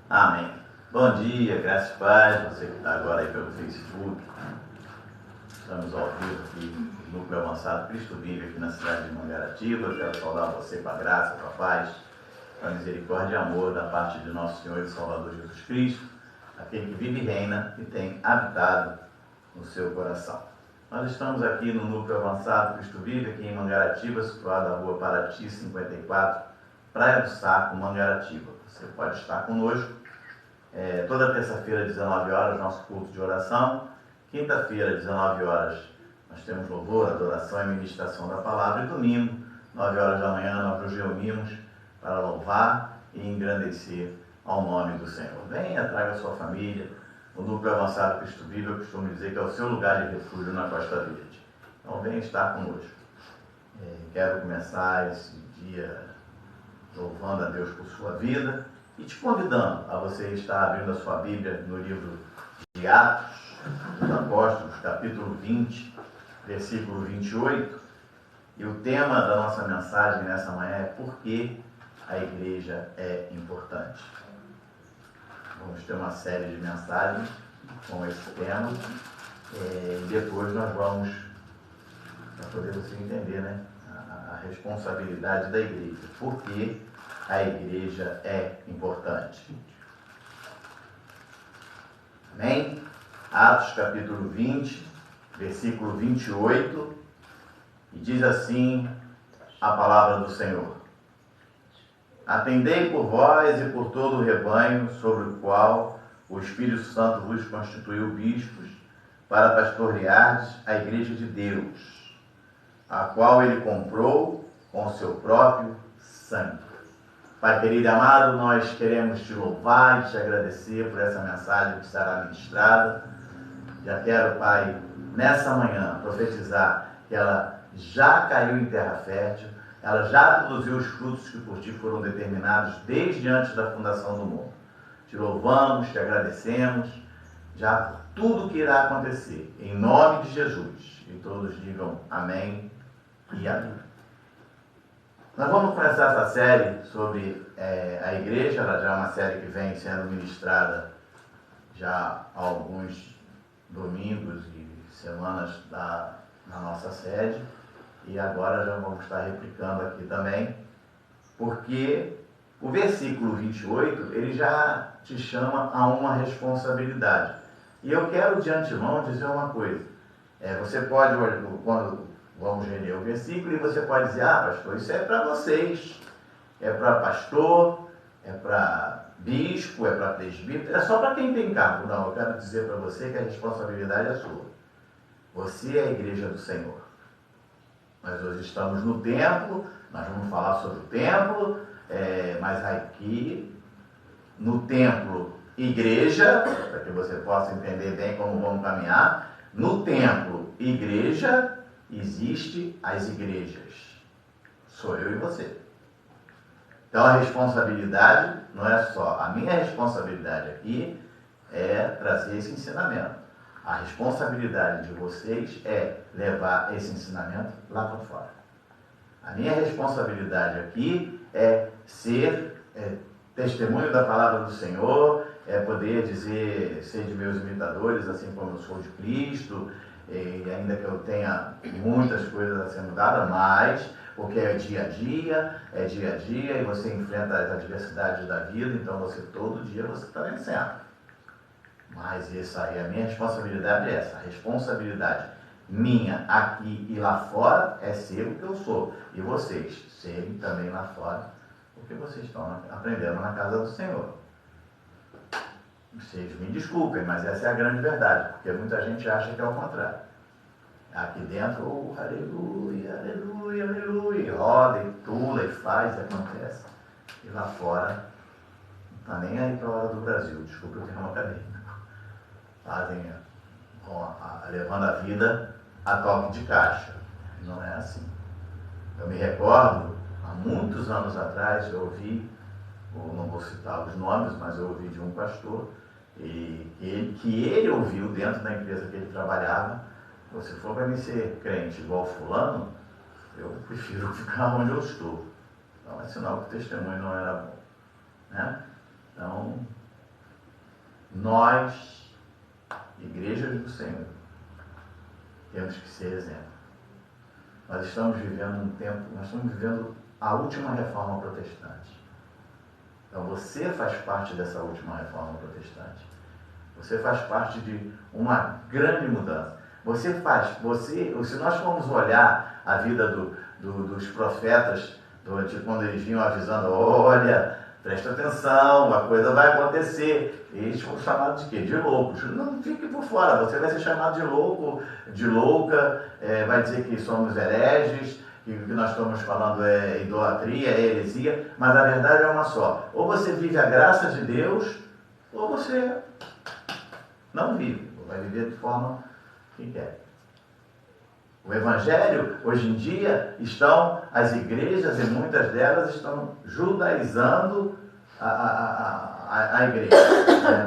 Amém. Bom dia, graças e paz, você que está agora aí pelo Facebook. Estamos ao vivo aqui no Núcleo Avançado Cristo Vive, aqui na cidade de Mangaratiba. Eu quero saudar você com a graça, com a paz, com a misericórdia e amor da parte de nosso Senhor e Salvador Jesus Cristo, aquele que vive e reina e tem habitado no seu coração. Nós estamos aqui no Núcleo Avançado Cristo Vive, aqui em Mangaratiba, situado na rua Paraty 54, Praia do Saco, Mangaratiba. Você pode estar conosco toda terça-feira, 19 horas, nosso culto de oração. Quinta-feira, 19 horas, nós temos louvor, adoração e ministração da palavra. E domingo, 9 horas da manhã, nós nos reunimos para louvar e engrandecer ao nome do Senhor. Venha, traga a sua família. O Núcleo Avançado Cristo Vive, eu costumo dizer que é o seu lugar de refúgio na Costa Verde. Então, venha estar conosco. Quero começar esse dia louvando a Deus por sua vida e te convidando a você estar abrindo a sua Bíblia no livro de Atos dos Apóstolos, capítulo 20, versículo 28. E o tema da nossa mensagem nessa manhã é por que a igreja é importante. Vamos ter uma série de mensagens com esse tema e depois nós vamos, para poder você entender, né, a responsabilidade da igreja. Por que a igreja é importante? Amém? Atos capítulo 20, versículo 28, e diz assim a palavra do Senhor: Atendei por vós e por todo o rebanho sobre o qual o Espírito Santo vos constituiu bispos, para pastoreardes a igreja de Deus, a qual ele comprou com o seu próprio sangue. Pai querido e amado, nós queremos te louvar e te agradecer por essa mensagem que será ministrada. Já quero, Pai, nessa manhã profetizar que ela já caiu em terra fértil, ela já produziu os frutos que por ti foram determinados desde antes da fundação do mundo. Te louvamos, te agradecemos, já por tudo que irá acontecer, em nome de Jesus. E todos digam amém e amém. Nós vamos começar essa série sobre a igreja. Ela já é uma série que vem sendo ministrada já há alguns domingos e semanas na nossa sede. E agora já vamos estar replicando aqui também, porque o versículo 28, ele já te chama a uma responsabilidade. E eu quero de antemão dizer uma coisa. Você pode, quando vamos ler o versículo, e você pode dizer: pastor, isso é para vocês, é para pastor, é para bispo, é para presbítero, é só para quem tem cargo. Não, eu quero dizer para você que a responsabilidade é sua. Você é a igreja do Senhor. Nós hoje estamos no templo, nós vamos falar sobre o templo, mas aqui no templo, igreja, para que você possa entender bem como vamos caminhar, no templo, igreja, existe as igrejas. Sou eu e você. Então a responsabilidade não é só, a minha responsabilidade aqui é trazer esse ensinamento. A responsabilidade de vocês é levar esse ensinamento lá para fora. A minha responsabilidade aqui é ser testemunho da palavra do Senhor, é poder dizer, ser de meus imitadores, assim como eu sou de Cristo, e ainda que eu tenha muitas coisas a ser mudadas, mas porque é dia a dia, e você enfrenta as adversidades da vida, então todo dia você está vencendo. Mas isso aí, a minha responsabilidade é essa. A responsabilidade minha aqui e lá fora é ser o que eu sou. E vocês serem também lá fora, porque vocês estão aprendendo na casa do Senhor. Vocês me desculpem, mas essa é a grande verdade, porque muita gente acha que é o contrário. Aqui dentro, aleluia, aleluia, aleluia, e roda, e pula, e faz, e acontece. E lá fora, não está nem aí para a hora do Brasil, desculpa, eu tenho uma cadeira. Fazem, levando a vida a toque de caixa. Não é assim. Eu me recordo, há muitos anos atrás, eu ouvi, não vou citar os nomes, mas eu ouvi de um pastor, que ele ouviu dentro da empresa que ele trabalhava: se for para mim ser crente igual fulano, eu prefiro ficar onde eu estou. Então é sinal que o testemunho não era bom, né? Então nós, igrejas do Senhor, temos que ser exemplo. Nós estamos vivendo um tempo, nós estamos vivendo a última reforma protestante. Então você faz parte dessa última reforma protestante. Você faz parte de uma grande mudança. Se nós formos olhar a vida dos profetas do antigo, quando eles vinham avisando, olha, presta atenção, a coisa vai acontecer. Eles foram chamados de quê? De loucos. Não fique por fora, você vai ser chamado de louco, de louca, vai dizer que somos hereges, que o que nós estamos falando é idolatria, é heresia, mas a verdade é uma só. Ou você vive a graça de Deus, ou você não vive, ou vai viver de forma que quer. O Evangelho, hoje em dia, as igrejas, e muitas delas estão judaizando a igreja.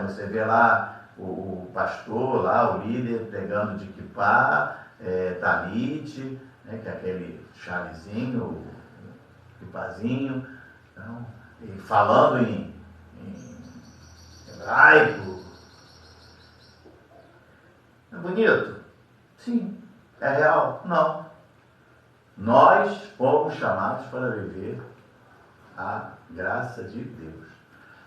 Você vê lá o pastor, lá, o líder, pegando de kippá, talite, que é aquele chalezinho, o kippazinho, então, e falando em hebraico. É bonito? Sim. É real? Não. Nós fomos chamados para viver a graça de Deus.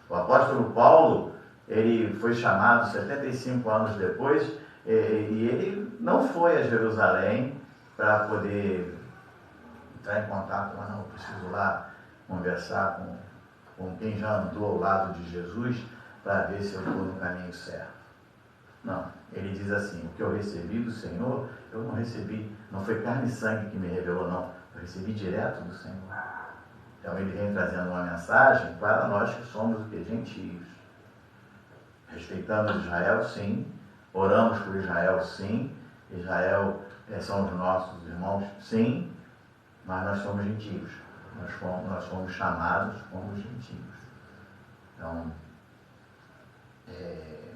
O apóstolo Paulo, ele foi chamado 75 anos depois, e ele não foi a Jerusalém para poder entrar em contato, mas não, eu preciso lá conversar com quem já andou ao lado de Jesus para ver se eu estou no caminho certo. Não, ele diz assim, o que eu recebi do Senhor, eu não recebi, não foi carne e sangue que me revelou, não, eu recebi direto do Senhor. Então ele vem trazendo uma mensagem para nós que somos o que? Gentios. Respeitamos Israel, sim, oramos por Israel, sim, Israel são os nossos irmãos, sim, mas nós somos gentios, nós fomos chamados como gentios. Então,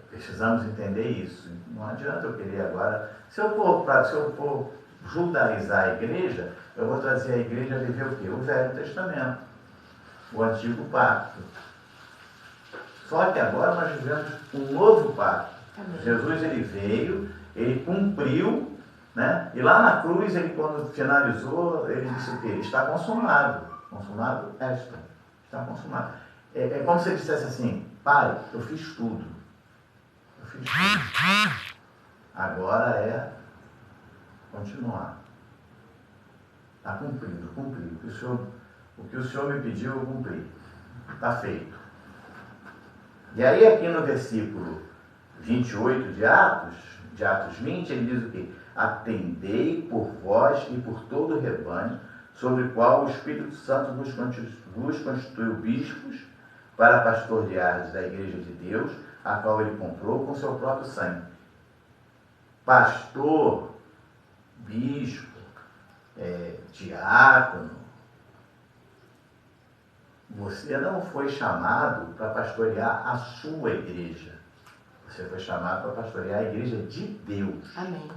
precisamos entender isso. Não adianta eu querer agora. Se eu for judaizar a igreja, eu vou trazer a igreja a viver o quê? O Velho Testamento, o Antigo Pacto. Só que agora nós vivemos um novo pacto. Amém. Jesus, ele veio, ele cumpriu, né? E lá na cruz, ele, quando finalizou, ele disse o quê? Está consumado. Consumado está consumado. É como se ele dissesse assim, Pai, eu fiz tudo. Agora é continuar. Está cumprido. O que o Senhor me pediu, eu cumpri. Está feito. E aí aqui no versículo 28 de Atos 20, ele diz o quê? Atendei por vós e por todo o rebanho, sobre o qual o Espírito Santo vos constituiu bispos, para pastoreardes da igreja de Deus, a qual ele comprou com seu próprio sangue. Pastor, bispo, diácono, você não foi chamado para pastorear a sua igreja. Você foi chamado para pastorear a igreja de Deus. Amém.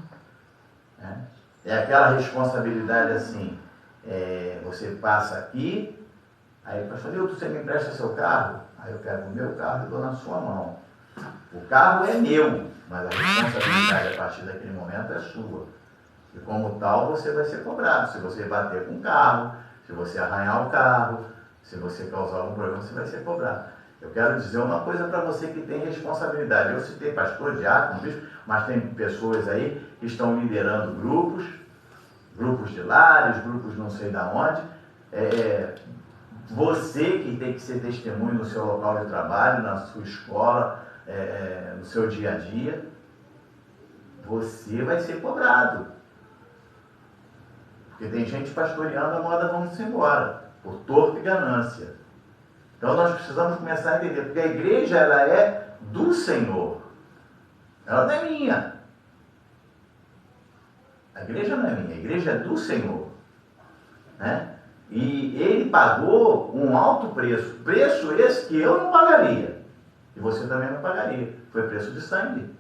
É aquela responsabilidade assim, você passa aqui, aí pastor, você me empresta seu carro? Aí eu pego o meu carro e dou na sua mão. O carro é meu, mas a responsabilidade a partir daquele momento é sua. E como tal, você vai ser cobrado. Se você bater com o carro, se você arranhar o carro, se você causar algum problema, você vai ser cobrado. Eu quero dizer uma coisa para você que tem responsabilidade. Eu citei pastor, diácono, bispo, mas tem pessoas aí que estão liderando grupos de lares, grupos não sei da onde. Você que tem que ser testemunho no seu local de trabalho, na sua escola, no seu dia a dia, você vai ser cobrado. Porque tem gente pastoreando a moda vamos embora, por torto e ganância. Então nós precisamos começar a entender, porque a igreja ela é do Senhor. Ela não é minha. A igreja não é minha, a igreja é do Senhor. Né? E ele pagou um alto preço. Preço esse que eu não pagaria. E você também não pagaria. Foi preço de sangue.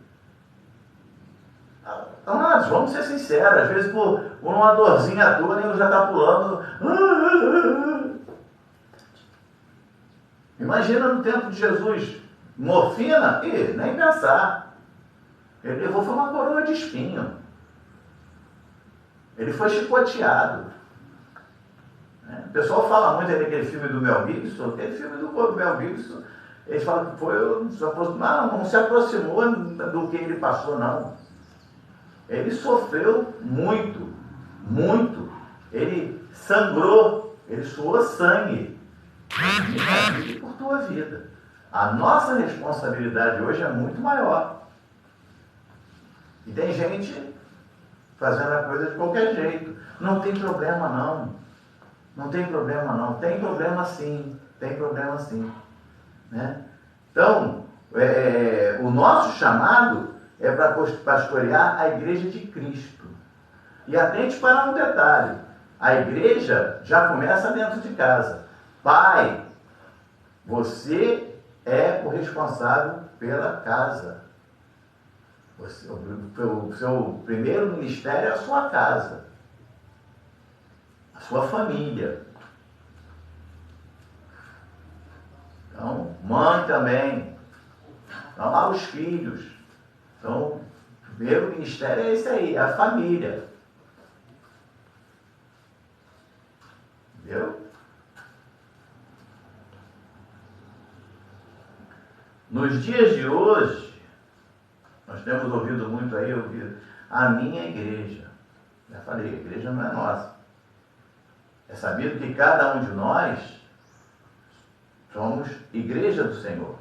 Amados, vamos ser sinceros. Às vezes, por uma dorzinha à toa, ele já está pulando. Imagina no tempo de Jesus. Morfina? Ih, nem pensar. Ele levou foi uma coroa de espinho. Ele foi chicoteado. O pessoal fala muito aí daquele filme do Mel Gibson. Aquele filme do Mel Gibson, eles falam que foi, não se aproximou do que ele passou, não. Ele sofreu muito, muito. Ele sangrou, ele suou sangue. Por minha vida e por tua vida. A nossa responsabilidade hoje é muito maior. E tem gente fazendo a coisa de qualquer jeito. Não tem problema, não. Não tem problema, não. Tem problema, sim. Tem problema, sim. Né? Então, o nosso chamado é para pastorear a igreja de Cristo. E atente para um detalhe. A igreja já começa dentro de casa. Pai, você é o responsável pela casa. O seu primeiro ministério é a sua casa, a sua família. Então, mãe também. Então, lá os filhos. Então, o primeiro ministério é esse aí, é a família. Entendeu? Nos dias de hoje, nós temos ouvido muito aí, a minha igreja. Já falei, a igreja não é nossa. É sabido que cada um de nós somos igreja do Senhor.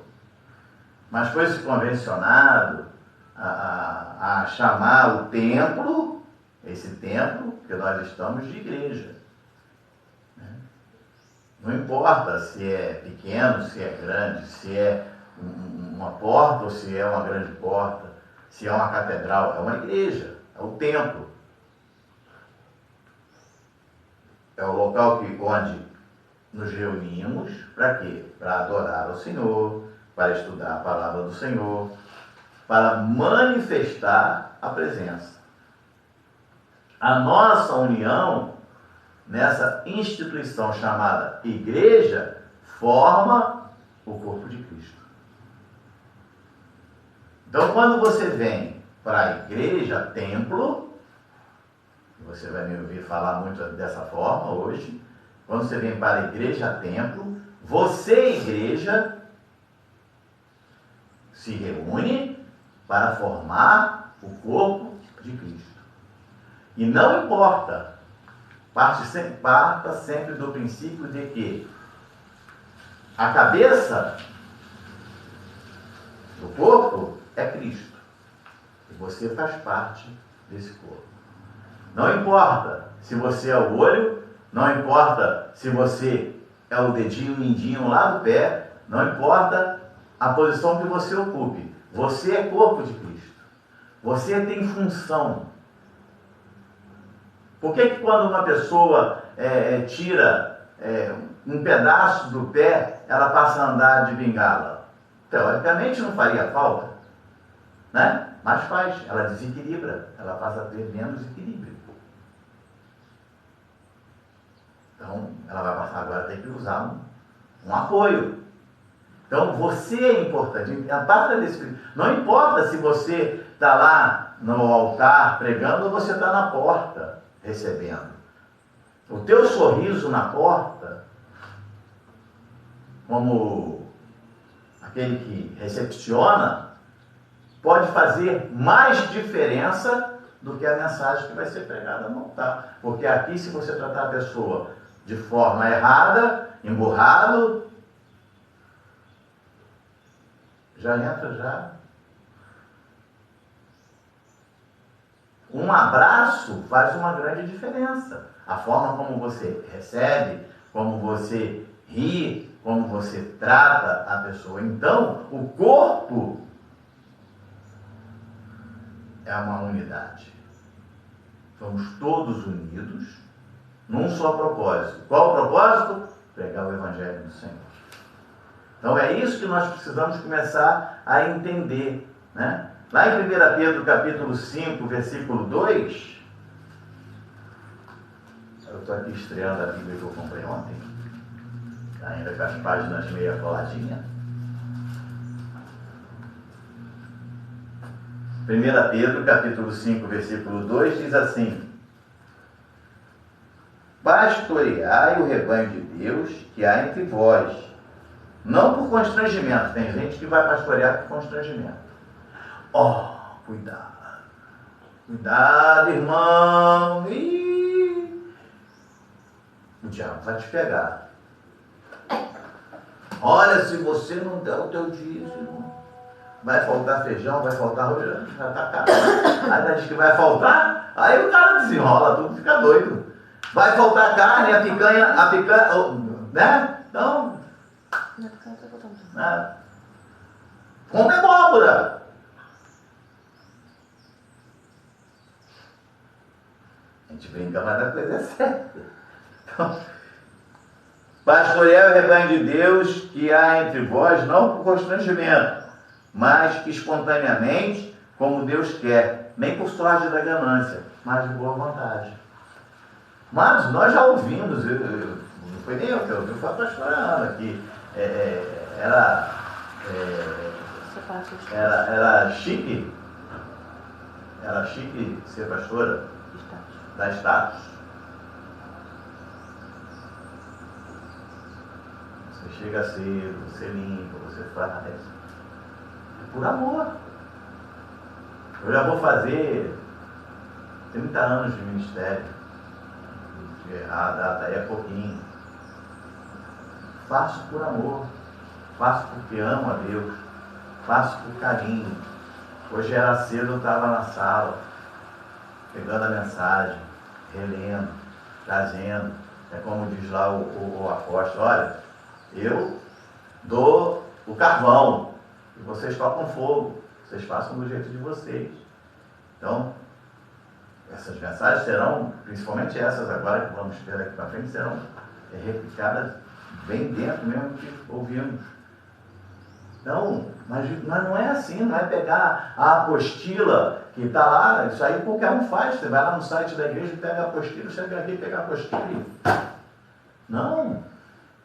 Mas foi se convencionado a chamar o templo, esse templo que nós estamos, de igreja. Não importa se é pequeno, se é grande, se é uma porta ou se é uma grande porta, se é uma catedral, é uma igreja, é o templo. É o local onde nos reunimos, para quê? Para adorar ao Senhor, para estudar a palavra do Senhor, para manifestar a presença. A nossa união nessa instituição chamada igreja forma o corpo de Cristo. Então, quando você vem para a igreja, templo, você vai me ouvir falar muito dessa forma hoje, quando você vem para a igreja, templo, você, igreja, se reúne para formar o corpo de Cristo. E não importa, parta sempre do princípio de que a cabeça do corpo é Cristo. E você faz parte desse corpo. Não importa se você é o olho, não importa se você é o dedinho mindinho lá do pé, não importa a posição que você ocupe. Você é corpo de Cristo. Você tem função. Por que quando uma pessoa tira um pedaço do pé, ela passa a andar de bengala? Teoricamente não faria falta, né? Mas faz, ela desequilibra, ela passa a ter menos equilíbrio. Então, ela vai passar agora a ter que usar um apoio. Então, você é importante. A parte desse, não importa se você está lá no altar pregando ou você está na porta recebendo. O teu sorriso na porta, como aquele que recepciona, pode fazer mais diferença do que a mensagem que vai ser pregada no altar. Porque aqui, se você tratar a pessoa de forma errada, emburrado, já entra já. Um abraço faz uma grande diferença. A forma como você recebe, como você ri, como você trata a pessoa. Então, o corpo é uma unidade. Somos todos unidos num só propósito. Qual o propósito? Pregar o Evangelho do Senhor. Então é isso que nós precisamos começar a entender, né? Lá em 1 Pedro capítulo 5, versículo 2, eu estou aqui estreando a Bíblia que eu comprei ontem, ainda com as páginas meia coladinha. 1 Pedro, capítulo 5, versículo 2, diz assim: pastoreai o rebanho de Deus que há entre vós, não por constrangimento. Tem gente que vai pastorear por constrangimento. Cuidado. Cuidado, irmão. O diabo vai te pegar. Olha, se você não der o teu dízimo, vai faltar feijão, vai faltar arroz, já tá caro. Aí diz que vai faltar, aí o cara desenrola tudo, fica doido. Vai faltar carne, a picanha, né? Então, né? Come abóbora. A gente brinca, mas a coisa é certa. Então, pastoreai o rebanho de Deus que há entre vós, não por constrangimento, mas que espontaneamente, como Deus quer, nem por sorte da ganância, mas de boa vontade. Mas nós já ouvimos, não foi nem eu que ouvi, foi a pastora Ana, que era chique ser pastora da status. Você chega cedo, você limpa, você faz. É por amor. Eu já vou fazer 30 anos de ministério. A data aí é pouquinho. Faço por amor. Faço porque amo a Deus. Faço por carinho. Hoje era cedo, eu estava na sala, pegando a mensagem, relendo, trazendo. É como diz lá o apóstolo: olha, eu dou o carvão e vocês tocam fogo. Vocês façam do jeito de vocês. Então, essas mensagens serão, principalmente essas agora que vamos ter daqui para frente, serão replicadas bem dentro mesmo do que ouvimos. Então, mas não é assim, não é pegar a apostila que está lá, isso aí qualquer um faz. Você vai lá no site da igreja, pega a apostila, você vem aqui pegar a apostila e... Não!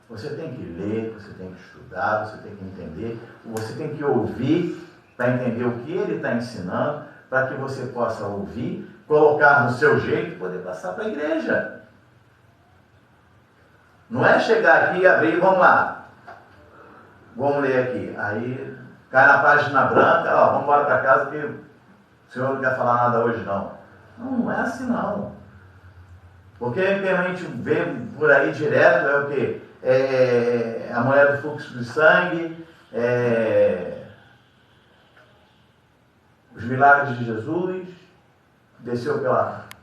Você tem que ler, você tem que estudar, você tem que entender, você tem que ouvir para entender o que ele está ensinando, para que você possa ouvir, colocar no seu jeito e poder passar para a igreja. Não é chegar aqui e abrir, vamos lá. Vamos ler aqui. Aí cai na página branca, vamos embora para casa que o senhor não quer falar nada hoje não. Não é assim não. Porque o que a gente vê por aí direto é o quê? É a mulher do fluxo de sangue, os milagres de Jesus, desceu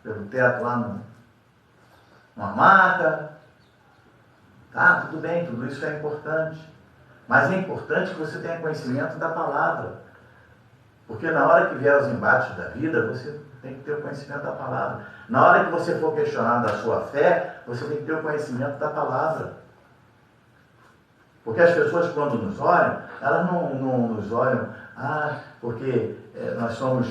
pelo teto lá numa maca. Tá, tudo bem, tudo isso é importante. Mas é importante que você tenha conhecimento da palavra. Porque na hora que vier os embates da vida, você tem que ter o conhecimento da palavra. Na hora que você for questionar da sua fé, você tem que ter o conhecimento da palavra. Porque as pessoas, quando nos olham, elas não nos olham, porque nós somos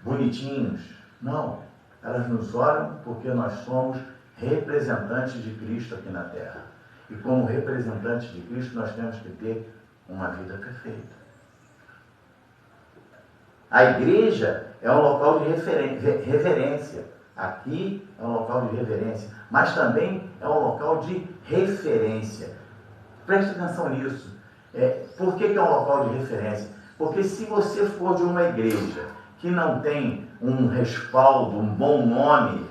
bonitinhos. Não, elas nos olham porque nós somos representantes de Cristo aqui na Terra. E como representantes de Cristo, nós temos que ter uma vida perfeita. A igreja é um local de reverência. Aqui é um local de reverência, mas também é um local de referência. Preste atenção nisso. Por que é um local de referência? Porque se você for de uma igreja que não tem um respaldo, um bom nome,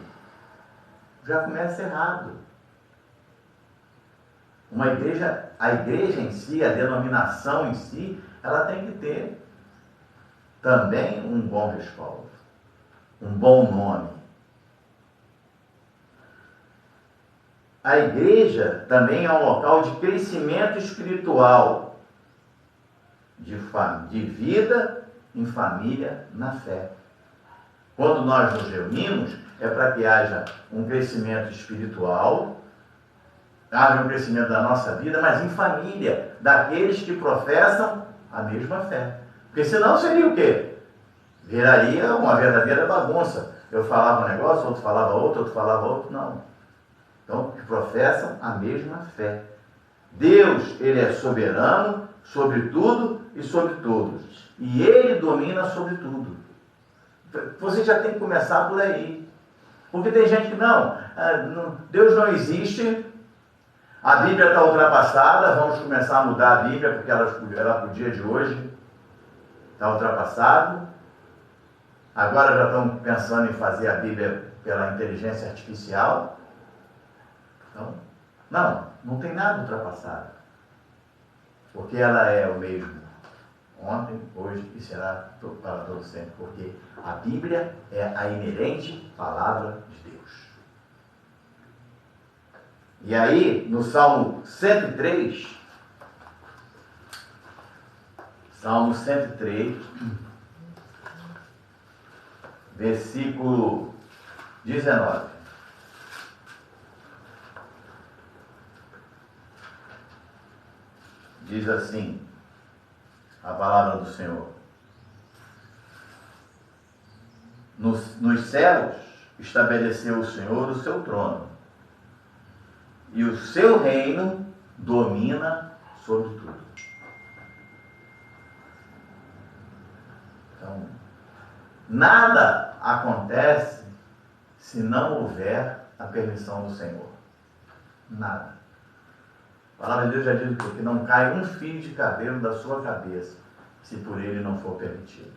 já começa errado. A igreja em si, a denominação em si, ela tem que ter também um bom respaldo, um bom nome. A igreja também é um local de crescimento espiritual, de vida em família na fé. Quando nós nos reunimos, é para que haja um crescimento espiritual, haja um crescimento da nossa vida, mas em família, daqueles que professam a mesma fé. Porque senão seria o quê? Viraria uma verdadeira bagunça. Eu falava um negócio, outro falava outro falava outro, não. Então, que professam a mesma fé. Deus, Ele é soberano sobre tudo e sobre todos. E Ele domina sobre tudo. Você já tem que começar por aí. Porque tem gente que Deus não existe, a Bíblia está ultrapassada, vamos começar a mudar a Bíblia, porque ela para o dia de hoje está ultrapassado. Agora já estão pensando em fazer a Bíblia pela inteligência artificial. Então, não tem nada ultrapassado. Porque ela é o mesmo ontem, hoje e será para todo sempre. Porque a Bíblia é a inerente palavra de Deus. E aí, no Salmo 103, versículo 19. Diz assim a palavra do Senhor: nos céus estabeleceu o Senhor o seu trono, e o seu reino domina sobre tudo. Então, nada acontece se não houver a permissão do Senhor. Nada. A palavra de Deus já diz que não cai um fio de cabelo da sua cabeça, se por ele não for permitido.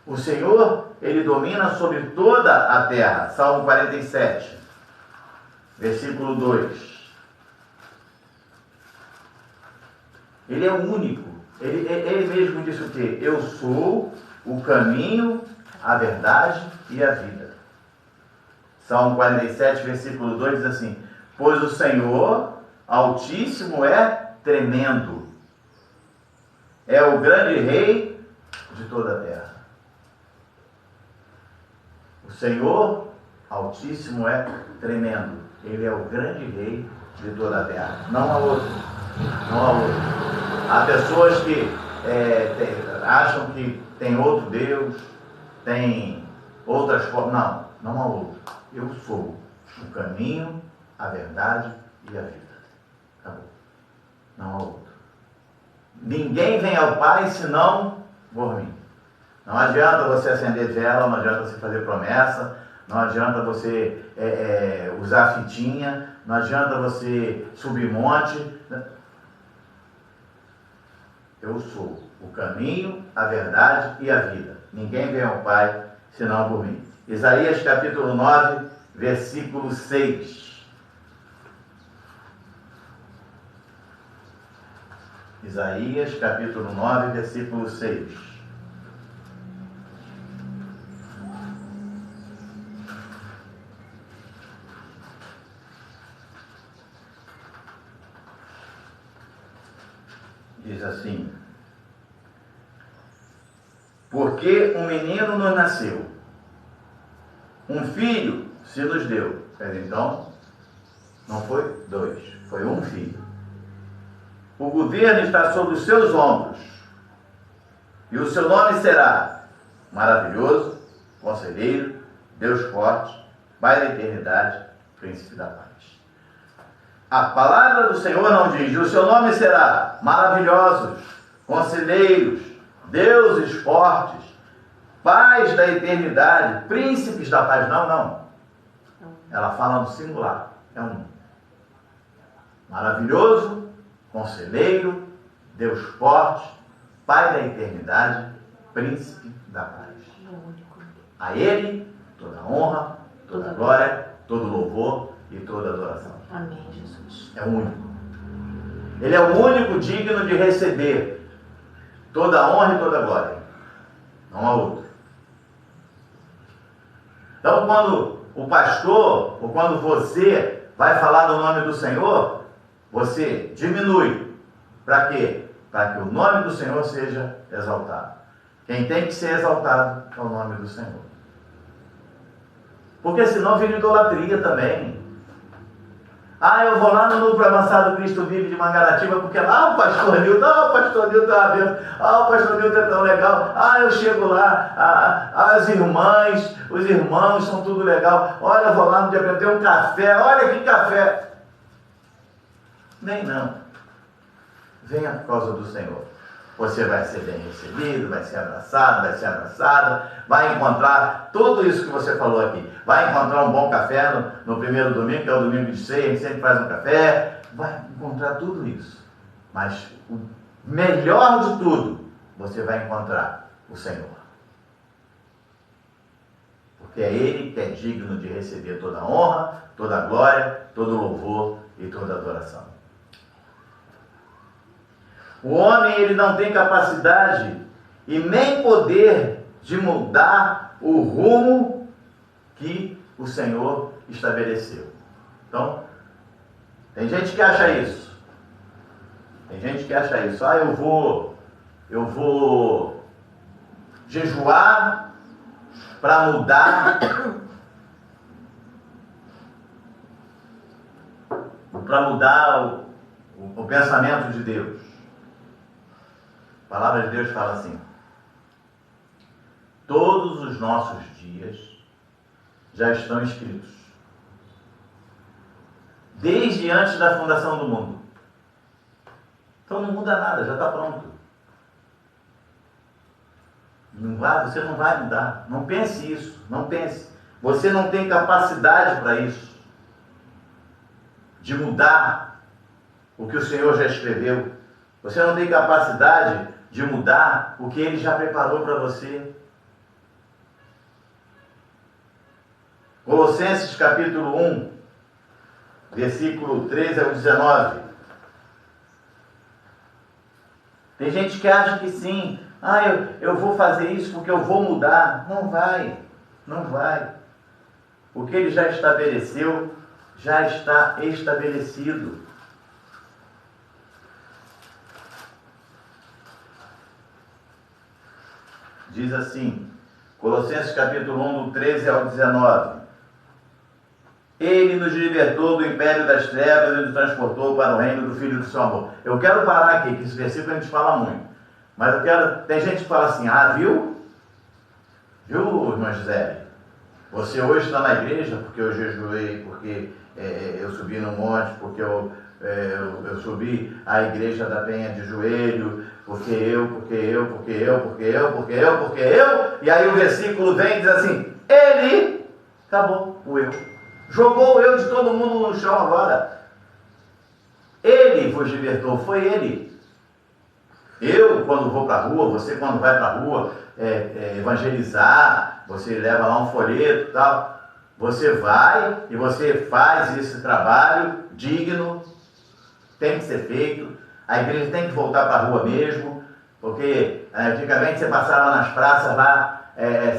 O Senhor, ele domina sobre toda a terra. Salmo 47, versículo 2. Ele é o único. Ele mesmo disse o quê? Eu sou o caminho, a verdade e a vida. Salmo 47, versículo 2 diz assim: pois o Senhor Altíssimo é tremendo, é o grande rei de toda a terra. O Senhor Altíssimo é tremendo, ele é o grande rei de toda a terra. Não há outro. Não há outro. Há pessoas que acham que tem outro Deus, tem outras formas. Não há outro. Eu sou o caminho, a verdade e a vida. Acabou. Não há outro. Ninguém vem ao Pai senão por mim. Não adianta você acender vela, não adianta você fazer promessa, não adianta você usar fitinha, não adianta você subir monte. Eu sou o caminho, a verdade e a vida. Ninguém vem ao Pai senão por mim. Isaías capítulo 9, versículo 6. Isaías capítulo 9, versículo 6. Diz assim: porque um menino nos nasceu, um filho se nos deu. Então, não foi dois, foi um filho. O governo está sobre os seus ombros, e o seu nome será Maravilhoso, Conselheiro, Deus Forte, Pai da Eternidade, Príncipe da Paz. A palavra do Senhor não diz: o seu nome será Maravilhosos, Conselheiros, Deuses Fortes, Pais da Eternidade, Príncipes da Paz. Não. Ela fala no singular. É um. Maravilhoso, Conselheiro, Deus Forte, Pai da Eternidade, Príncipe da Paz. A Ele toda honra, toda glória, todo louvor e toda adoração. Amém, Jesus. É o único. Ele é o único digno de receber toda a honra e toda a glória. Não há outro. Então, quando o pastor, ou quando você vai falar do nome do Senhor, você diminui. Para quê? Para que o nome do Senhor seja exaltado. Quem tem que ser exaltado é o nome do Senhor. Porque senão vira idolatria também. Eu vou lá no Núcleo Avançado Cristo Vive de Mangaratiba, porque lá o pastor Nilton, o pastor Nilton é uma benção, o pastor Nilton é tão legal, eu chego lá, as irmãs, os irmãos são tudo legal, olha, eu vou lá no dia para ter um café, olha que café. Nem não. Venha por causa do Senhor. você vai ser bem recebido, vai ser abraçado, vai ser abraçada, vai encontrar tudo isso que você falou aqui. Vai encontrar um bom café no primeiro domingo, que é o domingo de ceia, a gente sempre faz um café, vai encontrar tudo isso. Mas o melhor de tudo, você vai encontrar o Senhor. Porque é Ele que é digno de receber toda a honra, toda a glória, todo o louvor e toda a adoração. O homem, ele não tem capacidade e nem poder de mudar o rumo que o Senhor estabeleceu. Então, tem gente que acha isso. Tem gente que acha isso. Ah, eu vou jejuar para mudar o pensamento de Deus. A palavra de Deus fala assim: todos os nossos dias já estão escritos, desde antes da fundação do mundo. Então não muda nada, já está pronto. Você não vai mudar. Não pense isso, não pense. Você não tem capacidade para isso, de mudar o que o Senhor já escreveu. Você não tem capacidade de mudar o que Ele já preparou para você. Colossenses capítulo 1, versículo 13 ao 19. Tem gente que acha que sim, eu vou fazer isso porque eu vou mudar. Não vai, não vai. O que Ele já estabeleceu, já está estabelecido. Diz assim, Colossenses capítulo 1, do 13 ao 19. Ele nos libertou do império das trevas e nos transportou para o reino do Filho do seu amor. Eu quero parar aqui, que esse versículo a gente fala muito. Mas eu quero... Tem gente que fala assim, viu? Viu, irmã Gisele? Você hoje está na igreja porque eu jejuei, porque eu subi no monte, porque eu subi a igreja da Penha de joelho, porque eu, e aí o versículo vem e diz assim, Ele, acabou o eu, jogou o eu de todo mundo no chão agora. Ele vos libertou, foi Ele. Eu, quando vou para a rua, você quando vai para a rua evangelizar, você leva lá um folheto e tal, você vai e você faz esse trabalho digno, tem que ser feito. A igreja tem que voltar para a rua mesmo, porque antigamente você passava nas praças lá,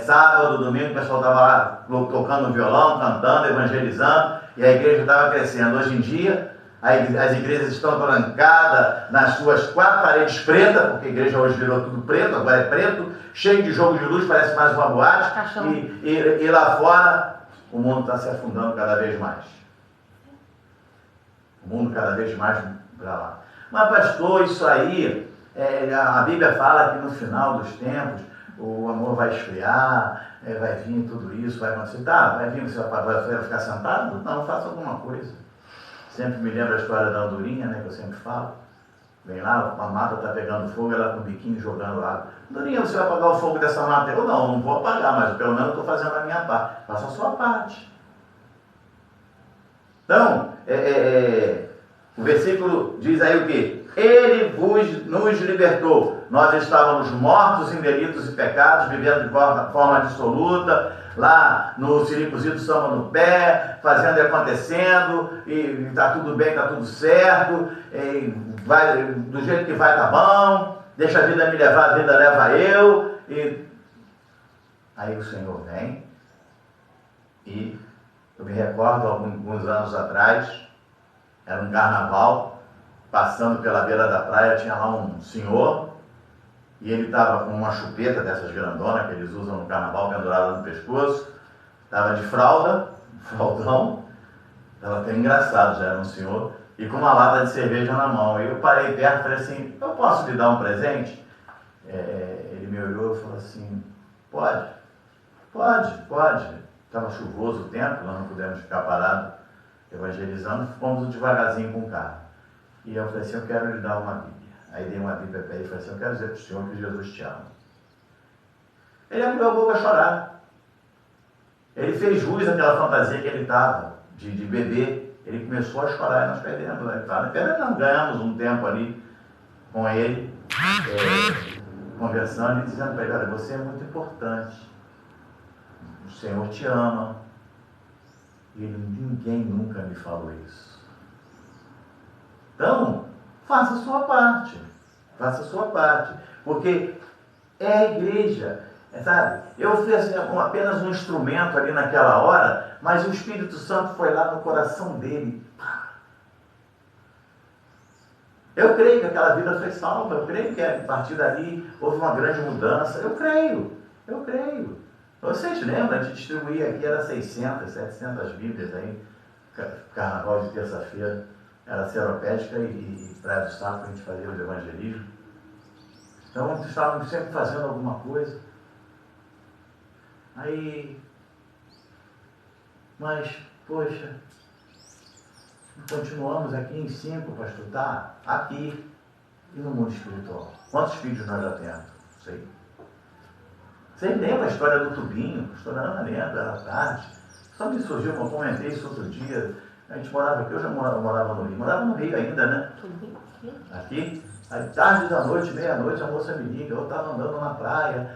sábado, domingo, o pessoal estava lá tocando violão, cantando, evangelizando, e a igreja estava crescendo. Hoje em dia, as igrejas estão trancadas nas suas 4 paredes pretas, porque a igreja hoje virou tudo preto, agora é preto, cheio de jogo de luz, parece mais uma boate, e lá fora o mundo está se afundando cada vez mais. O mundo cada vez mais para lá. Mas pastor, isso aí, a Bíblia fala que no final dos tempos o amor vai esfriar, vai vir tudo isso, vai acontecer. Vai vir, você vai ficar sentado? Não, faça alguma coisa. Sempre me lembro a história da andorinha, né, que eu sempre falo. Vem lá, a mata está pegando fogo, ela com o biquinho jogando água. Andorinha, você vai apagar o fogo dessa mata? Eu não vou apagar, mas pelo menos eu estou fazendo a minha parte. Faça a sua parte. Então, o versículo diz aí o quê? Ele nos libertou. Nós estávamos mortos em delitos e pecados, vivendo de forma dissoluta, lá no siricuzido samba no pé, fazendo e acontecendo, e está tudo bem, está tudo certo, vai, do jeito que vai tá bom, deixa a vida me levar, a vida leva eu. E aí o Senhor vem, e eu me recordo, alguns anos atrás, era um carnaval, passando pela beira da praia, tinha lá um senhor, e ele estava com uma chupeta dessas grandonas que eles usam no carnaval, pendurada no pescoço, estava de fralda, fraldão, estava até engraçado, já era um senhor, e com uma lata de cerveja na mão. E eu parei perto e falei assim, eu posso lhe dar um presente? Ele me olhou e falou assim, pode. Estava chuvoso o tempo, nós não pudemos ficar parados evangelizando, fomos devagarzinho com o carro. E eu falei assim, eu quero lhe dar uma Bíblia. Aí dei uma Bíblia para ele e falei assim, eu quero dizer para o senhor que Jesus te ama. Ele abriu a boca a chorar. Ele fez jus àquela fantasia que ele estava, de beber. Ele começou a chorar e nós perdemos. Né? Nós ganhamos um tempo ali com ele, conversando e dizendo para ele, olha, você é muito importante. O Senhor te ama. E ninguém nunca me falou isso. Então, faça a sua parte. Faça a sua parte. Porque é a igreja. Sabe? Eu fui assim, apenas um instrumento ali naquela hora, mas o Espírito Santo foi lá no coração dele. Eu creio que aquela vida foi salva. Eu creio que a partir dali houve uma grande mudança. Eu creio. Vocês lembram de distribuir aqui, era 600, 700 Bíblias aí, carnaval de terça-feira, era seropédica e Praia do Sapo, a gente fazia os evangelismos. Então, eles estavam sempre fazendo alguma coisa. Aí, mas, poxa, continuamos aqui em 5, pastor, tá? Aqui e no mundo espiritual. Quantos filhos nós já temos? Não sei. Vocês lembram a história do tubinho? A pastora Ana lembra, era tarde. Só me surgiu, eu comentei isso outro dia. A gente morava aqui, eu já morava no Rio. Morava no Rio ainda, né? Aqui. Aí, tarde da noite, meia-noite, a moça me liga, eu estava andando na praia.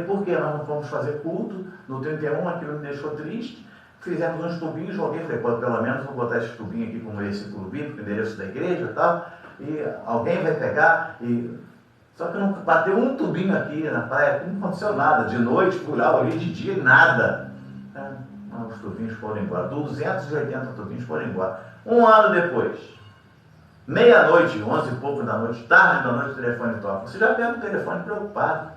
Por que nós não fomos fazer culto no 31, aquilo me deixou triste. Fizemos uns tubinhos, joguei, falei, pelo menos vou botar esse tubinho aqui com o versículo bíblico, endereço da igreja e tal. E alguém vai pegar e... Só que não bateu um tubinho aqui na praia, não aconteceu nada. De noite, pulava ali, de dia, nada. Os tubinhos foram embora. 280 tubinhos foram embora. Um ano depois, meia-noite, 11 e pouco da noite, tarde da noite, o telefone toca. Você já pega o telefone preocupado.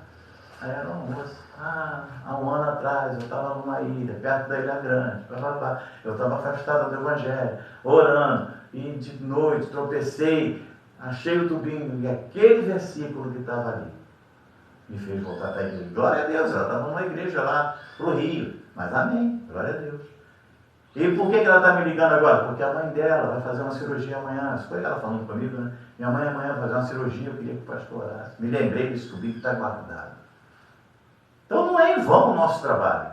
Aí era uma moça. Há um ano atrás, eu estava numa ilha, perto da Ilha Grande. Eu estava afastada do Evangelho, orando. E de noite, tropecei. Achei o tubinho e aquele versículo que estava ali me fez voltar para a igreja. Glória a Deus, ela estava numa igreja lá pro Rio. Mas amém, glória a Deus. E por que ela está me ligando agora? Porque a mãe dela vai fazer uma cirurgia amanhã. Isso foi ela falando comigo, né? Minha mãe amanhã vai fazer uma cirurgia, eu queria que o pastor orasse. Me lembrei desse tubinho que está guardado. Então não é em vão o nosso trabalho.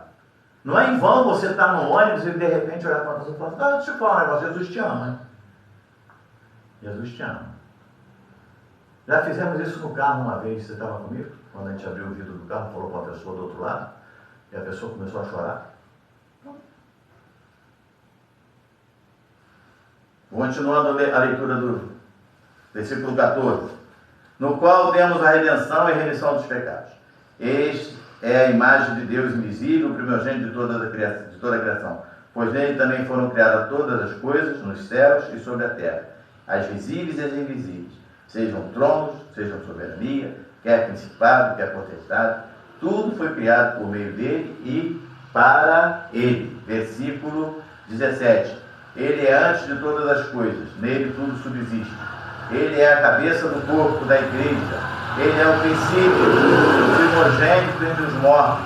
Não é em vão você estar no ônibus e de repente olhar para a pessoa e falar, deixa eu falar um negócio, Jesus te ama, hein? Jesus te ama. Já fizemos isso no carro uma vez, você estava comigo? Quando a gente abriu o vidro do carro, falou para a pessoa do outro lado, e a pessoa começou a chorar. Continuando a leitura do versículo 14. No qual temos a redenção e a remissão dos pecados. Este é a imagem de Deus invisível, o primogênito de toda a criação. Pois nele também foram criadas todas as coisas, nos céus e sobre a terra, as visíveis e as invisíveis. Sejam tronos, sejam soberania, quer principado, quer potestade, tudo foi criado por meio dele e para ele. Versículo 17. Ele é antes de todas as coisas, nele tudo subsiste. Ele é a cabeça do corpo da igreja. Ele é o princípio, o primogênito entre os mortos,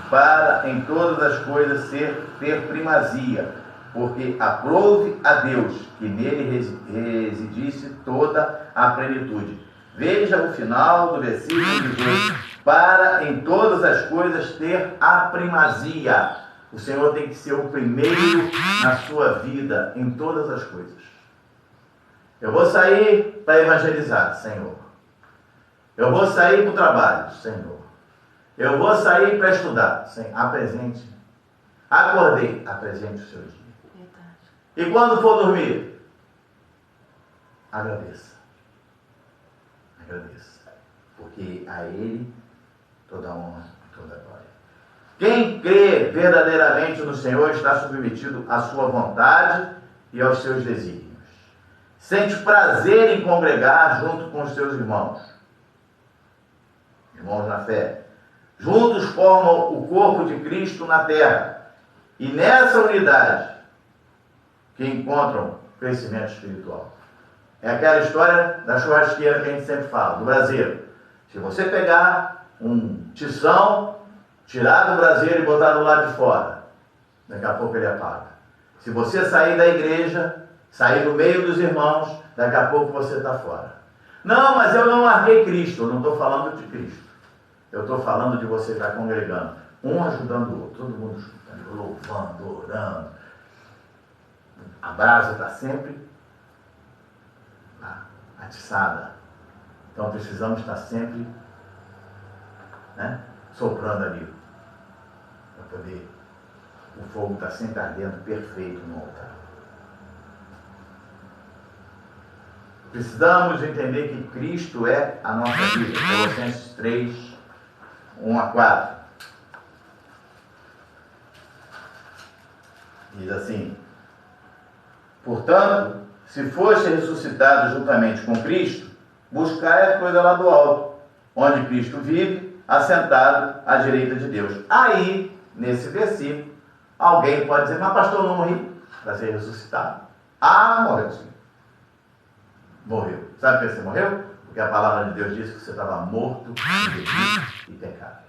para em todas as coisas ter primazia, porque aprouve a Deus que nele residisse toda a plenitude. Veja o final do versículo 18. Para em todas as coisas ter a primazia. O Senhor tem que ser o primeiro na sua vida, em todas as coisas. Eu vou sair para evangelizar, Senhor. Eu vou sair para o trabalho, Senhor. Eu vou sair para estudar, Senhor. Apresente. Acordei, apresente o seu dia. E quando for dormir, agradeça. Agradeça. Porque a Ele toda a honra e toda a glória. Quem crê verdadeiramente no Senhor está submetido à sua vontade e aos seus desígnios. Sente prazer em congregar junto com os seus irmãos. Irmãos na fé. Juntos formam o corpo de Cristo na terra. E nessa unidade que encontram crescimento espiritual. É aquela história da churrasqueira que a gente sempre fala, do braseiro. Se você pegar um tição, tirar do braseiro e botar do lado de fora, daqui a pouco ele apaga. Se você sair da igreja, sair do meio dos irmãos, daqui a pouco você está fora. Não, mas eu não larguei Cristo. Eu não estou falando de Cristo. Eu estou falando de você estar congregando. Um ajudando o outro. Todo mundo junto, louvando, orando. A brasa está sempre atiçada. Então precisamos estar sempre, né, soprando ali. Para poder... O fogo está sempre ardendo perfeito no altar. Precisamos entender que Cristo é a nossa vida. Colossenses 3, 1 a 4. Diz assim: portanto, se foste ressuscitado juntamente com Cristo, buscai a coisa lá do alto, onde Cristo vive, assentado à direita de Deus. Aí, nesse versículo, alguém pode dizer: mas pastor, não morri para ser ressuscitado. Ah, morreu sim. Morreu. Sabe por que você morreu? Porque a palavra de Deus diz que você estava morto em delito e pecado.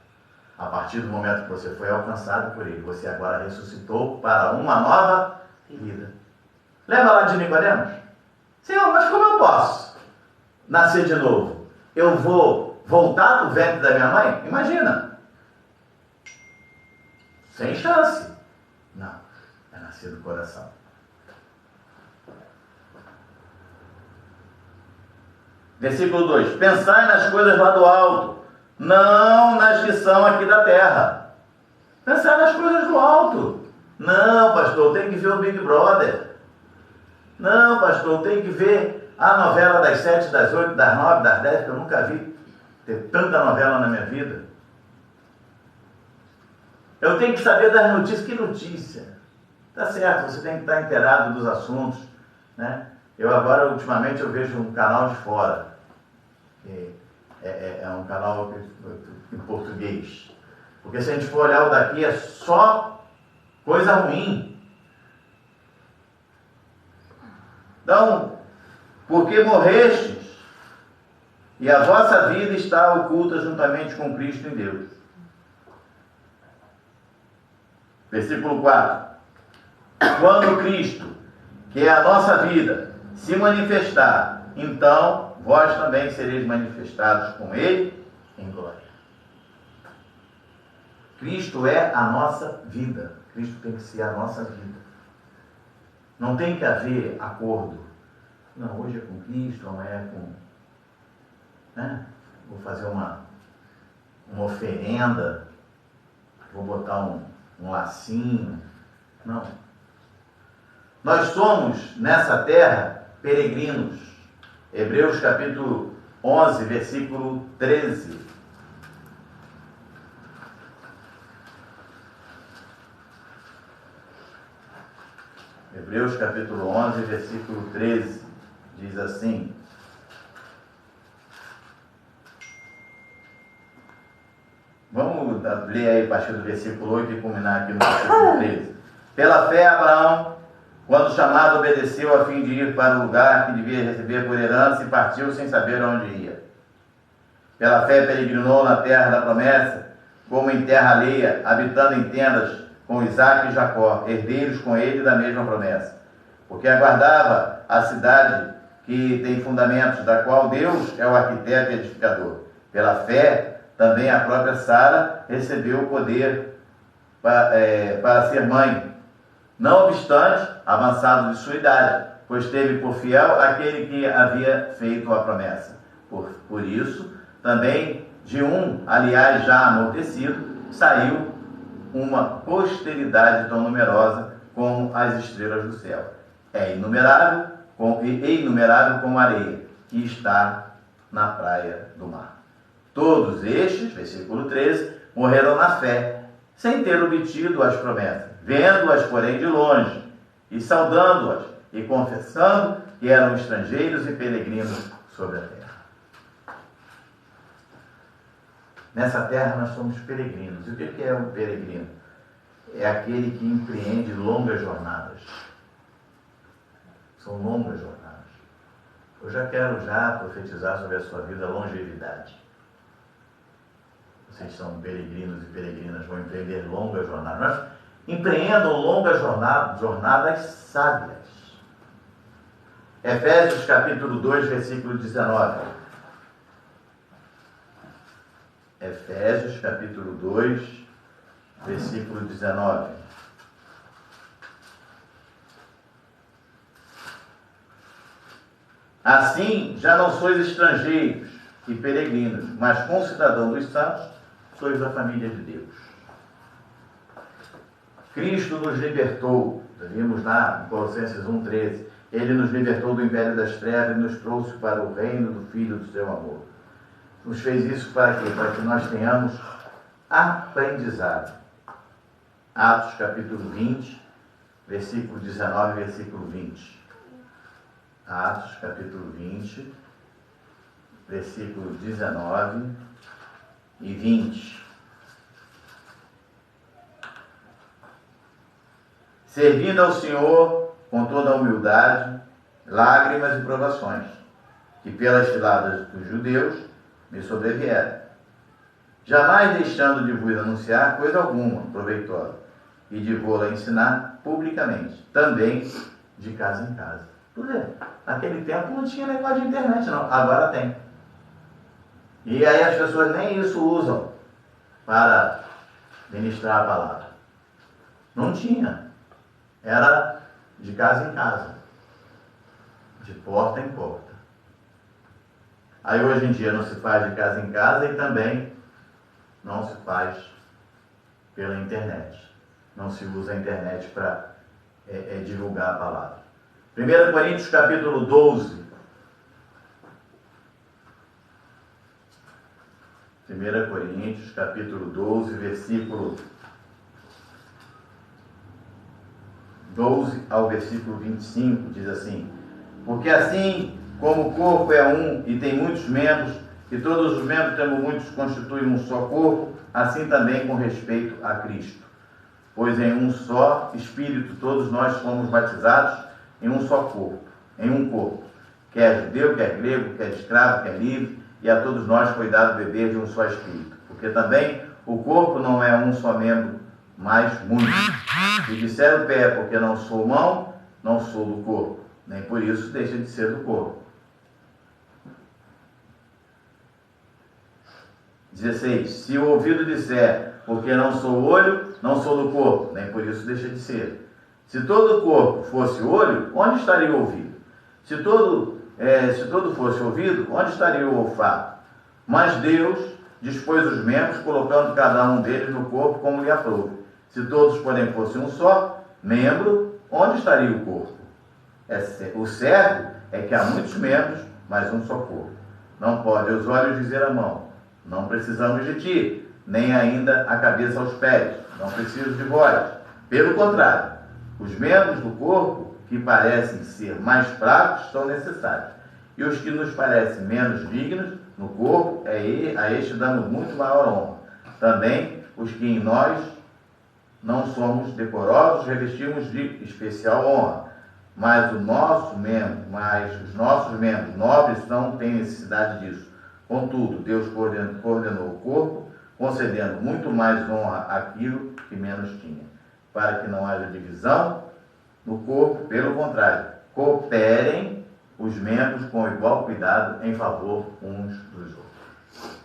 A partir do momento que você foi alcançado por ele, você agora ressuscitou para uma nova vida. Lembra lá de Nicodemos? Senhor, mas como eu posso nascer de novo? Eu vou voltar do ventre da minha mãe? Imagina. Sem chance. Não, é nascer do coração. Versículo 2: pensai nas coisas lá do alto, não nas que são aqui da terra. Pensai nas coisas do alto. Não, pastor, tem que ver o Big Brother. Não, pastor, tem que ver a novela das 7, das 8, das 9, das 10, que eu nunca vi ter tanta novela na minha vida. Eu tenho que saber das notícias. Que notícia? Tá certo, você tem que estar inteirado dos assuntos, né? Eu agora, ultimamente, eu vejo um canal de fora. É um canal em português. Porque se a gente for olhar o daqui, é só coisa ruim. Então, porque morrestes, e a vossa vida está oculta juntamente com Cristo em Deus. Versículo 4. Quando Cristo, que é a nossa vida, se manifestar, então vós também sereis manifestados com Ele em glória. Cristo é a nossa vida. Cristo tem que ser a nossa vida. Não tem que haver acordo. Não, hoje é com Cristo, amanhã é com... né? Vou fazer uma oferenda, vou botar um lacinho. Não. Nós somos, nessa terra, peregrinos. Hebreus capítulo 11, versículo 13. Hebreus capítulo 11, versículo 13. Diz assim: vamos ler aí a partir do versículo 8 e culminar aqui no versículo 13. Pela fé, Abraão, quando chamado, obedeceu a fim de ir para o lugar que devia receber por herança e partiu sem saber onde ia. Pela fé, peregrinou na terra da promessa, como em terra alheia, habitando em tendas com Isaque e Jacó, herdeiros com ele da mesma promessa. Porque aguardava a cidade que tem fundamentos, da qual Deus é o arquiteto e edificador. Pela fé, também a própria Sara recebeu o poder para ser mãe, não obstante avançado de sua idade, pois teve por fiel aquele que havia feito a promessa. Por isso, também de um, aliás, já amortecido, saiu uma posteridade tão numerosa como as estrelas do céu. É inumerável como a areia que está na praia do mar. Todos estes, versículo 13, morreram na fé, sem ter obtido as promessas, vendo-as, porém, de longe, e saudando-as, e confessando que eram estrangeiros e peregrinos sobre a terra. Nessa terra nós somos peregrinos. E o que é um peregrino? É aquele que empreende longas jornadas. São longas jornadas. Eu já quero profetizar sobre a sua vida longevidade. Vocês são peregrinos e peregrinas, vão empreender longas jornadas. Mas empreendam longas jornadas sábias. Efésios capítulo 2, versículo 19. Efésios capítulo 2, versículo 19. Assim, já não sois estrangeiros e peregrinos, mas concidadãos dos santos, sois da família de Deus. Cristo nos libertou, vimos lá em Colossenses 1,13, Ele nos libertou do império das trevas e nos trouxe para o reino do Filho do seu amor. Nos fez isso para quê? Para que nós tenhamos aprendizado. Atos capítulo 20, versículo 19 e versículo 20. Atos capítulo 20, versículo 19 e 20. Servindo ao Senhor com toda a humildade, lágrimas e provações, que pelas ciladas dos judeus me sobrevieram, jamais deixando de vos anunciar coisa alguma proveitosa, e de vou-la ensinar publicamente, também de casa em casa. Tu vê, naquele tempo não tinha negócio de internet não, agora tem. E aí as pessoas nem isso usam para ministrar a palavra. Não tinha. Era de casa em casa, de porta em porta. Aí hoje em dia não se faz de casa em casa e também não se faz pela internet. Não se usa a internet para divulgar a palavra. 1 Coríntios capítulo 12. 1 Coríntios capítulo 12, versículo 12 ao versículo 25, diz assim: porque assim como o corpo é um e tem muitos membros, e todos os membros, tendo muitos, constituem um só corpo, assim também com respeito a Cristo. Pois em um só Espírito todos nós fomos batizados em um só corpo, em um corpo, quer judeu, quer grego, quer escravo, quer livre, e a todos nós foi dado beber de um só Espírito. Porque também o corpo não é um só membro, mas muitos. Se disser o pé, porque não sou mão, não sou do corpo, nem por isso deixa de ser do corpo. 16. Se o ouvido disser, porque não sou olho, não sou do corpo, nem por isso deixa de ser. Se todo o corpo fosse olho, onde estaria o ouvido? Se todo fosse ouvido, onde estaria o olfato? Mas Deus dispôs os membros, colocando cada um deles no corpo como lhe aprouve. Se todos, porém, fossem um só membro, onde estaria o corpo? O certo é que há muitos membros, mas um só corpo. Não pode os olhos dizer à mão, não precisamos de ti, nem ainda a cabeça aos pés, não preciso de vós. Pelo contrário, os membros do corpo que parecem ser mais fracos são necessários, e os que nos parecem menos dignos no corpo, a este damos muito maior honra. Também os que em nós não somos decorosos revestimos de especial honra, mas os nossos membros nobres não têm necessidade disso. Contudo, Deus coordenou o corpo, concedendo muito mais honra àquilo que menos tinha, para que não haja divisão no corpo, pelo contrário, cooperem os membros com igual cuidado em favor uns dos outros.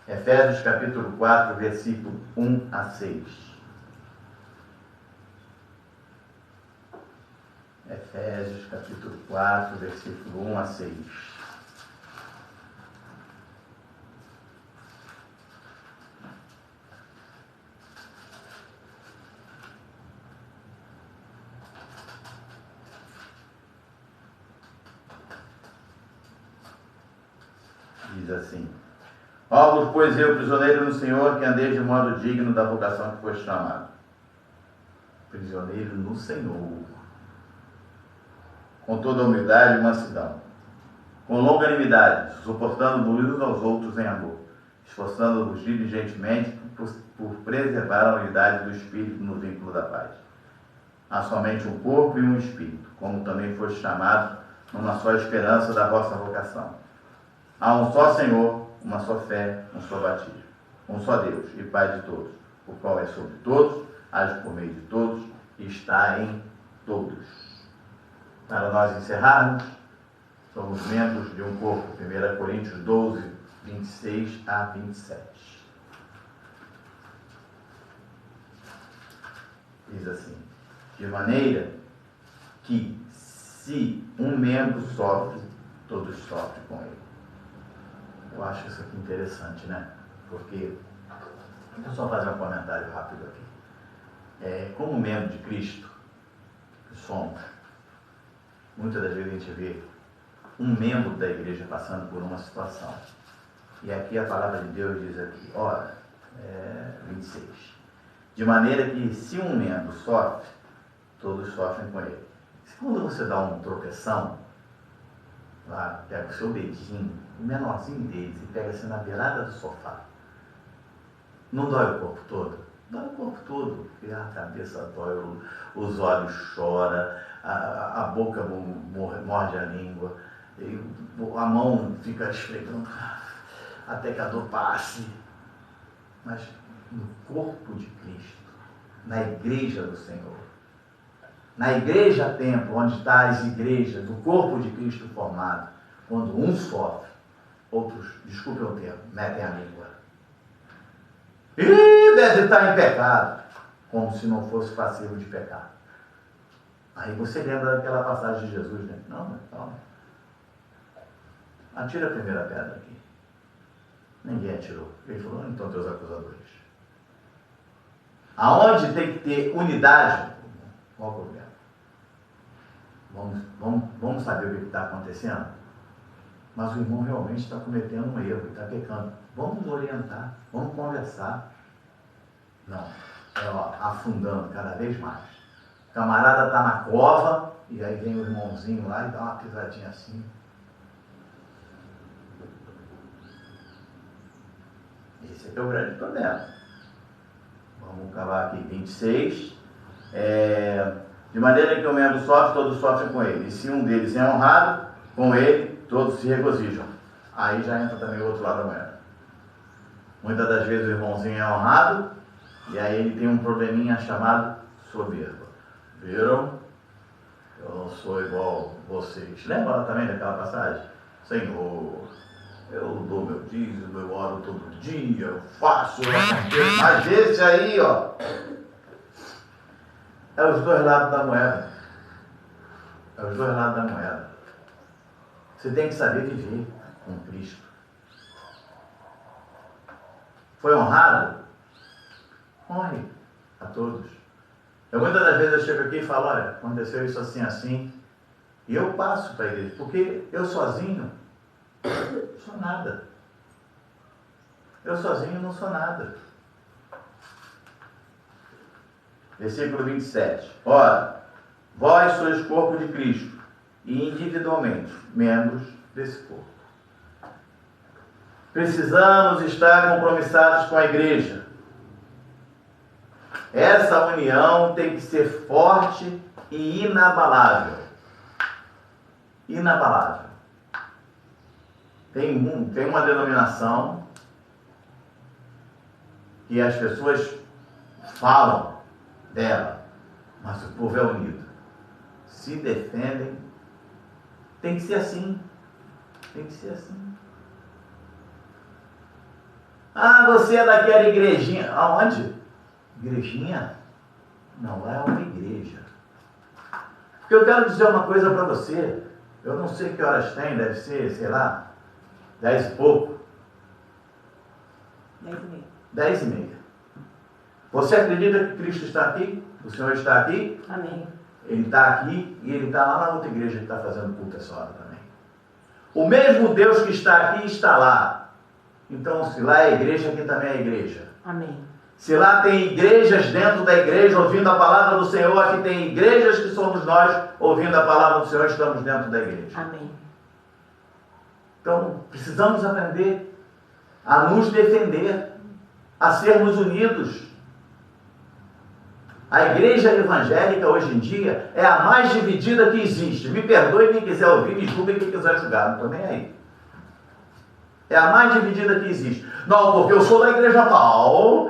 Efésios capítulo 4, versículo 1 a 6. Efésios capítulo 4, versículo 1 a 6. Diz assim: rogo, pois eu, prisioneiro no Senhor, que andeis de modo digno da vocação que foste chamado. Prisioneiro no Senhor, com toda humildade e mansidão, com longanimidade, suportando-vos uns aos outros em amor, esforçando-vos diligentemente por preservar a unidade do Espírito no vínculo da paz. Há somente um corpo e um Espírito, como também foste chamado numa só esperança da vossa vocação. Há um só Senhor, uma só fé, um só batismo, um só Deus e Pai de todos, o qual é sobre todos, age por meio de todos e está em todos. para nós encerrarmos, somos membros de um corpo. 1 Coríntios 12, 26 a 27. Diz assim: de maneira que, se um membro sofre, todos sofrem com ele. Eu acho isso aqui interessante, né? Porque, deixa eu só fazer um comentário rápido aqui. Como membro de Cristo, que somos, muitas das vezes a gente vê um membro da igreja passando por uma situação. E aqui a palavra de Deus diz aqui, ora, 26. De maneira que, se um membro sofre, todos sofrem com ele. Quando você dá um tropeção, lá, pega o seu dedinho, o menorzinho deles, e pega assim na beirada do sofá, não dói o corpo todo? Dói o corpo todo, porque a cabeça dói, os olhos choram, a boca morde a língua, a mão fica esfregando até que a dor passe. Mas no corpo de Cristo, na igreja do Senhor, na igreja templo, onde está as igrejas, do corpo de Cristo formado, quando um sofre, outros, desculpem o termo, metem a língua. E deve estar em pecado, como se não fosse passivo de pecado. Aí você lembra daquela passagem de Jesus, né? Não, calma. Atira a primeira pedra aqui. Ninguém atirou. Ele falou, então teus acusadores. Aonde tem que ter unidade, qual o problema? Vamos saber o que está acontecendo? Mas o irmão realmente está cometendo um erro, está pecando. Vamos orientar, vamos conversar. Não, afundando cada vez mais. O camarada está na cova, e aí vem o irmãozinho lá e dá uma pisadinha assim. Esse aqui é o grande problema. Vamos acabar aqui, 26. De maneira que o membro sofre, todos sofrem com ele. E se um deles é honrado, com ele todos se regozijam. Aí já entra também o outro lado da moeda. Muitas das vezes o irmãozinho é honrado, e aí ele tem um probleminha chamado soberba. Viram? Eu não sou igual vocês. Lembra também daquela passagem? Senhor, eu dou meu dízimo, eu oro todo dia, eu faço, eu aconteço. Mas esse aí, ó, é os dois lados da moeda. É os dois lados da moeda. Você tem que saber viver com Cristo. Foi honrado? Honre a todos. Muitas das vezes eu chego aqui e falo, olha, aconteceu isso assim, assim, e eu passo para a igreja, porque eu sozinho não sou nada. Eu sozinho não sou nada. Versículo 27. Ora, vós sois corpo de Cristo, e individualmente membros desse corpo. Precisamos estar compromissados com a igreja. Essa união tem que ser forte e inabalável. Inabalável. Tem uma denominação que as pessoas falam dela, mas o povo é unido. Se defendem. Tem que ser assim. Tem que ser assim. Ah, você é daquela igrejinha. Aonde? Igrejinha? Não, lá é uma igreja. Porque eu quero dizer uma coisa para você. Eu não sei que horas tem, deve ser, sei lá, 10 e pouco. 10h30. 10h30. Você acredita que Cristo está aqui? O Senhor está aqui? Amém. Ele está aqui e ele está lá na outra igreja que está fazendo culto essa hora também. O mesmo Deus que está aqui está lá. Então, se lá é igreja, aqui também é igreja. Amém. Se lá tem igrejas dentro da igreja ouvindo a palavra do Senhor, aqui tem igrejas que somos nós ouvindo a palavra do Senhor, estamos dentro da igreja. Amém. Então, precisamos aprender a nos defender, a sermos unidos. A igreja evangélica hoje em dia é a mais dividida que existe. Me perdoe quem quiser ouvir, me julgue quem quiser julgar, não estou nem aí. É a mais dividida que existe. Não, porque eu sou da igreja tal.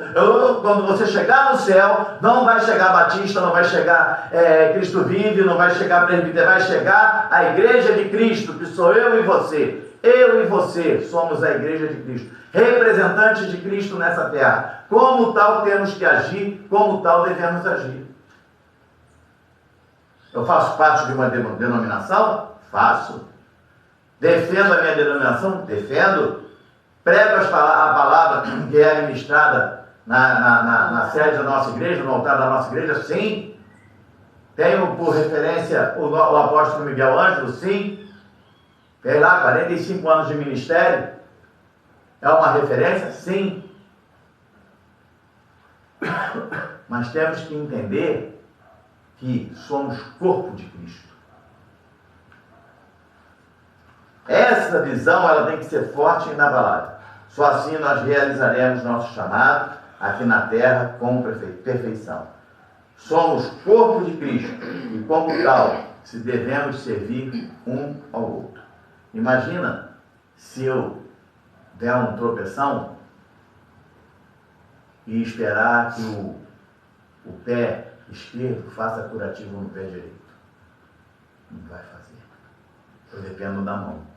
Quando você chegar no céu, não vai chegar Batista, não vai chegar Cristo Vive, não vai chegar Presbítero, vai chegar a igreja de Cristo, que sou eu e você. Eu e você somos a igreja de Cristo, representantes de Cristo nessa terra. Como tal temos que agir, como tal devemos agir. Eu faço parte de uma denominação? Faço. Defendo a minha denominação? Defendo. Prego a palavra que é ministrada na sede da nossa igreja, no altar da nossa igreja? Sim. Tenho por referência o apóstolo Miguel Ângelo? Sim. Tem lá 45 anos de ministério. É uma referência? Sim. Mas temos que entender que somos corpo de Cristo. Essa visão ela tem que ser forte e inabalável. Só assim nós realizaremos nosso chamado aqui na terra com perfeição. Somos corpo de Cristo e, como tal, se devemos servir um ao outro. Imagina se eu der um tropeção e esperar que o pé esquerdo faça curativo no pé direito. Não vai fazer. Eu dependo da mão.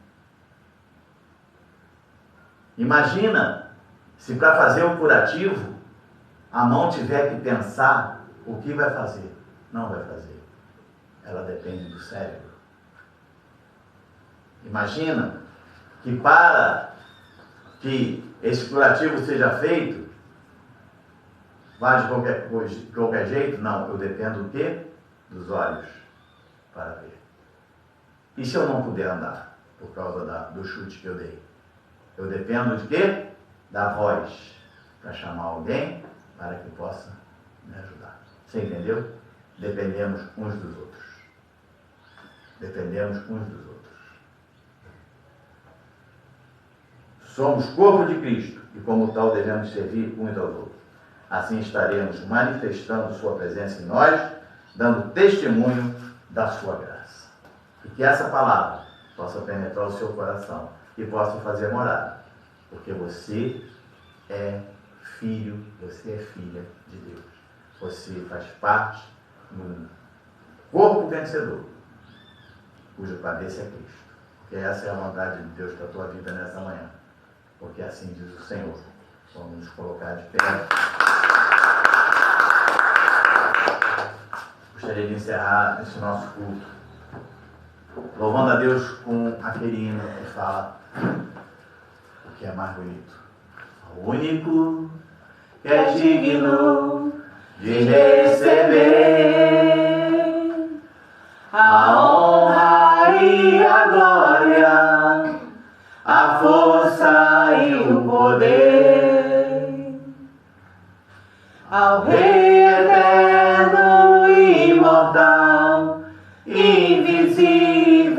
Imagina se para fazer o curativo a mão tiver que pensar o que vai fazer. Não vai fazer. Ela depende do cérebro. Imagina que para que esse curativo seja feito, vai de qualquer jeito? Não, eu dependo do quê? Dos olhos para ver. E se eu não puder andar por causa do chute que eu dei? Eu dependo de quê? Da voz, para chamar alguém para que possa me ajudar. Você entendeu? Dependemos uns dos outros. Dependemos uns dos outros. Somos corpo de Cristo e, como tal, devemos servir uns aos outros. Assim estaremos manifestando sua presença em nós, dando testemunho da sua graça. E que essa palavra possa penetrar o seu coração e possa fazer morada. Porque você é filho, você é filha de Deus. Você faz parte do corpo vencedor, cujo cabeça é Cristo. Porque essa é a vontade de Deus para a tua vida nessa manhã. Porque assim diz o Senhor. Vamos nos colocar de pé. Gostaria de encerrar esse nosso culto louvando a Deus com aquele hino que fala o que é mais bonito. O único que é digno de receber a honra e a glória, a força e o poder, ao Rei eterno e imortal, invisível,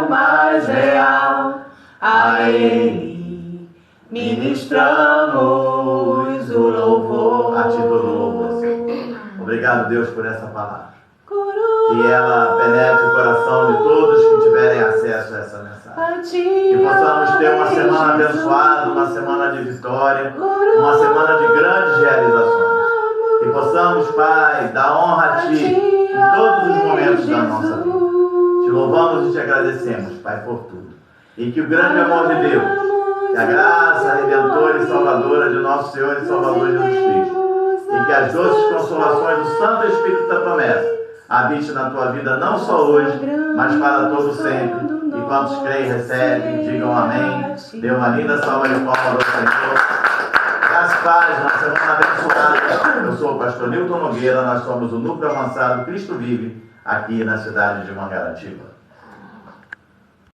mas real, a Ele ministramos o louvor. A ti todo louvor, Senhor. Obrigado, Deus, por essa palavra. Que ela penetre o coração de todos que tiverem acesso a essa mensagem. Que possamos ter uma semana abençoada, uma semana de vitória, uma semana de grandes realizações. Que possamos, Pai, dar honra a Ti em todos os momentos da nossa vida. Te louvamos e te agradecemos, Pai, por tudo. E que o grande amor de Deus, que a graça redentora e salvadora de nosso Senhor e Salvador Jesus Cristo, e que as doces consolações do Santo Espírito da promessa habite na tua vida não só hoje, mas para todo sempre. E quantos creem, recebem, digam amém. Dê uma linda salva de palmas ao Senhor. Graças a Deus, na semana abençoada. Eu sou o pastor Nilton Nogueira, nós somos o Núcleo Avançado Cristo Vive, aqui na cidade de Mangaratiba.